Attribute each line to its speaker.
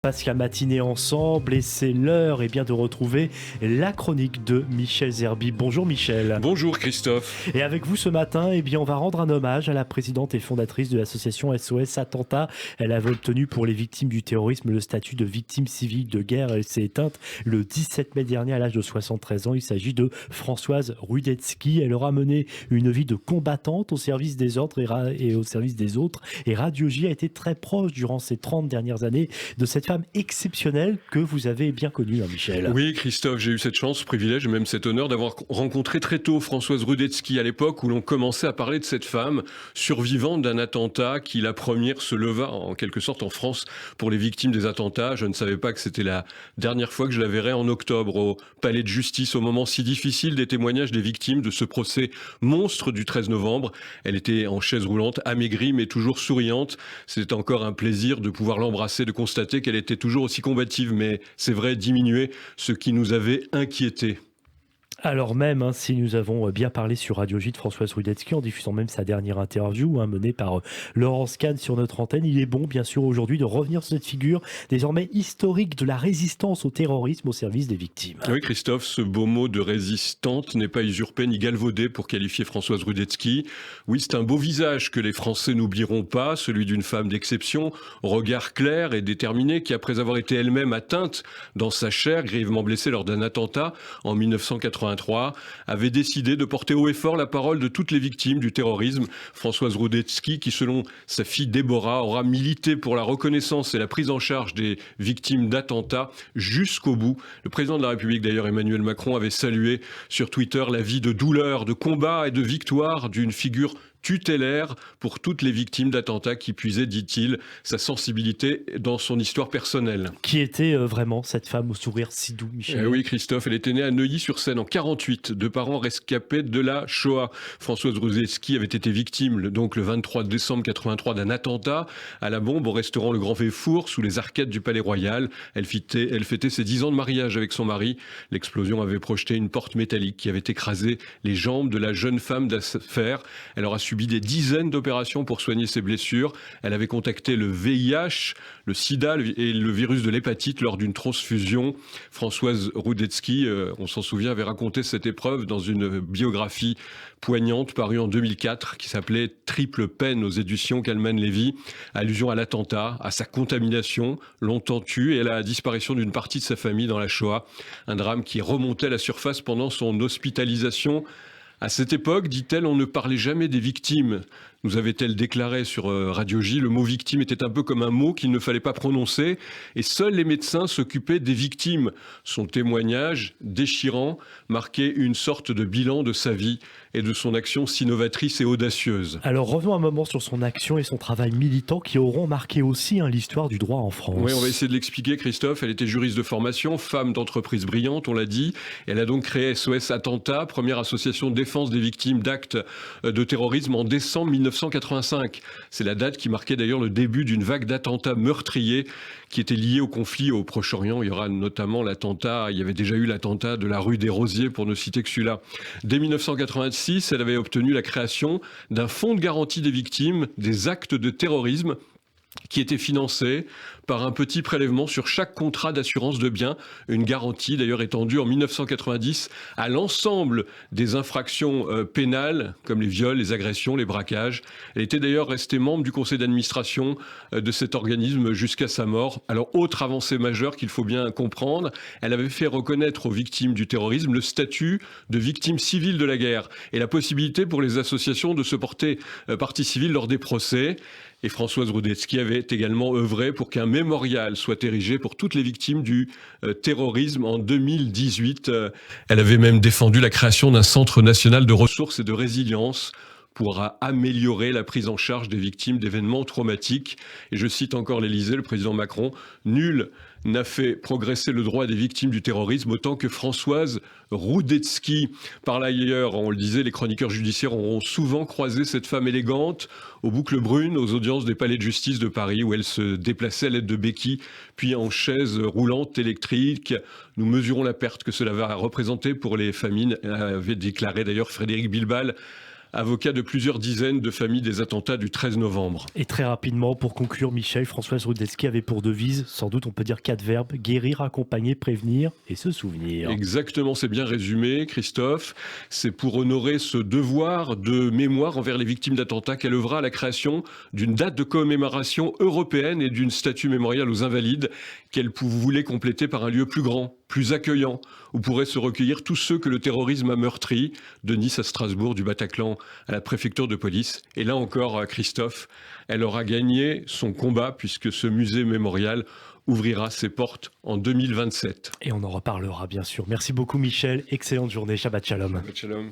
Speaker 1: passe la matinée ensemble et c'est l'heure de retrouver la chronique de Michel Zerbi. Bonjour Michel.
Speaker 2: Bonjour Christophe.
Speaker 1: Et avec vous ce matin, on va rendre un hommage à la présidente et fondatrice de l'association SOS Attentat. Elle avait obtenu pour les victimes du terrorisme le statut de victime civile de guerre. Elle s'est éteinte le 17 mai dernier à l'âge de 73 ans. Il s'agit de Françoise Rudetsky. Elle aura mené une vie de combattante au service des ordres et au service des autres. Et Radio J a été très proche durant ces 30 dernières années de cette femme exceptionnelle que vous avez bien connue, Michel.
Speaker 2: Oui Christophe, j'ai eu cette chance, ce privilège et même cet honneur d'avoir rencontré très tôt Françoise Rudetsky à l'époque où l'on commençait à parler de cette femme survivante d'un attentat qui la première se leva en quelque sorte en France pour les victimes des attentats. Je ne savais pas que c'était la dernière fois que je la verrais en octobre au palais de justice au moment si difficile des témoignages des victimes de ce procès monstre du 13 novembre. Elle était en chaise roulante, amaigrie mais toujours souriante. C'était encore un plaisir de pouvoir l'embrasser, de constater qu'elle était toujours aussi combative, mais c'est vrai, diminuée, ce qui nous avait inquiétés.
Speaker 1: Alors même, si nous avons bien parlé sur Radio J de Françoise Rudetsky en diffusant même sa dernière interview menée par Laurence Kahn sur notre antenne, il est bon bien sûr aujourd'hui de revenir sur cette figure désormais historique de la résistance au terrorisme au service des victimes.
Speaker 2: Oui Christophe, ce beau mot de résistante n'est pas usurpé ni galvaudé pour qualifier Françoise Rudetsky. Oui, c'est un beau visage que les Français n'oublieront pas, celui d'une femme d'exception, au regard clair et déterminé qui après avoir été elle-même atteinte dans sa chair, grièvement blessée lors d'un attentat en 1983, avait décidé de porter haut et fort la parole de toutes les victimes du terrorisme. Françoise Rudetsky, qui selon sa fille Déborah, aura milité pour la reconnaissance et la prise en charge des victimes d'attentats jusqu'au bout. Le président de la République, d'ailleurs Emmanuel Macron, avait salué sur Twitter la vie de douleur, de combat et de victoire d'une figure tutélaire pour toutes les victimes d'attentats qui puisait, dit-il, sa sensibilité dans son histoire personnelle.
Speaker 1: Qui était vraiment cette femme au sourire si doux, Michel?
Speaker 2: Oui, Christophe, elle était née à Neuilly-sur-Seine en 48, de parents rescapés de la Shoah. Françoise Rudetsky avait été victime, donc le 23 décembre 83, d'un attentat à la bombe au restaurant Le Grand Véfour, sous les arcades du Palais Royal. Elle fêtait ses 10 ans de mariage avec son mari. L'explosion avait projeté une porte métallique qui avait écrasé les jambes de la jeune femme d'affaires. Elle aura subi des dizaines d'opérations pour soigner ses blessures. Elle avait contacté le VIH, le sida et le virus de l'hépatite lors d'une transfusion. Françoise Rudetsky, on s'en souvient, avait raconté cette épreuve dans une biographie poignante parue en 2004 qui s'appelait Triple peine aux éditions Calman Lévy. Allusion à l'attentat, à sa contamination, longtemps tue, et à la disparition d'une partie de sa famille dans la Shoah. Un drame qui remontait à la surface pendant son hospitalisation. À cette époque, dit-elle, on ne parlait jamais des victimes. Nous avait-elle déclaré sur Radio J, le mot victime était un peu comme un mot qu'il ne fallait pas prononcer et seuls les médecins s'occupaient des victimes. Son témoignage, déchirant, marquait une sorte de bilan de sa vie et de son action si novatrice et audacieuse.
Speaker 1: Alors revenons un moment sur son action et son travail militant qui auront marqué aussi l'histoire du droit en France.
Speaker 2: Oui, on va essayer de l'expliquer, Christophe. Elle était juriste de formation, femme d'entreprise brillante, on l'a dit. Elle a donc créé SOS Attentat, première association de défense des victimes d'actes de terrorisme en décembre 1985. C'est la date qui marquait d'ailleurs le début d'une vague d'attentats meurtriers qui étaient liés au conflit au Proche-Orient. Il y aura notamment il y avait déjà eu l'attentat de la rue des Rosiers, pour ne citer que celui-là. Dès 1986, elle avait obtenu la création d'un fonds de garantie des victimes des actes de terrorisme qui était financé par un petit prélèvement sur chaque contrat d'assurance de biens, une garantie d'ailleurs étendue en 1990 à l'ensemble des infractions pénales comme les viols, les agressions, les braquages. Elle était d'ailleurs restée membre du conseil d'administration de cet organisme jusqu'à sa mort. Alors, autre avancée majeure qu'il faut bien comprendre, elle avait fait reconnaître aux victimes du terrorisme le statut de victime civile de la guerre et la possibilité pour les associations de se porter partie civile lors des procès. Et Françoise Rudetsky avait également œuvré pour qu'un mémorial soit érigé pour toutes les victimes du terrorisme en 2018. Elle avait même défendu la création d'un centre national de ressources et de résilience pour améliorer la prise en charge des victimes d'événements traumatiques. Et je cite encore l'Élysée, le président Macron, « Nul n'a fait progresser le droit des victimes du terrorisme autant que Françoise Rudetsky ». Par ailleurs, on le disait, les chroniqueurs judiciaires auront souvent croisé cette femme élégante aux boucles brunes, aux audiences des palais de justice de Paris, où elle se déplaçait à l'aide de béquilles, puis en chaise roulante électrique. Nous mesurons la perte que cela va représenter pour les familles, avait déclaré d'ailleurs Frédéric Bilbal, avocat de plusieurs dizaines de familles des attentats du 13 novembre.
Speaker 1: Et très rapidement, pour conclure, Michel, Françoise Rudetsky avait pour devise, sans doute on peut dire 4 verbes, guérir, accompagner, prévenir et se souvenir.
Speaker 2: Exactement, c'est bien résumé, Christophe. C'est pour honorer ce devoir de mémoire envers les victimes d'attentats qu'elle œuvra à la création d'une date de commémoration européenne et d'une statue mémoriale aux Invalides qu'elle voulait compléter par un lieu plus grand, plus accueillant, où pourraient se recueillir tous ceux que le terrorisme a meurtris, de Nice à Strasbourg, du Bataclan à la préfecture de police. Et là encore, Christophe, elle aura gagné son combat puisque ce musée mémorial ouvrira ses portes en 2027.
Speaker 1: Et on en reparlera bien sûr. Merci beaucoup Michel, excellente journée, Shabbat Shalom.
Speaker 2: Shabbat Shalom.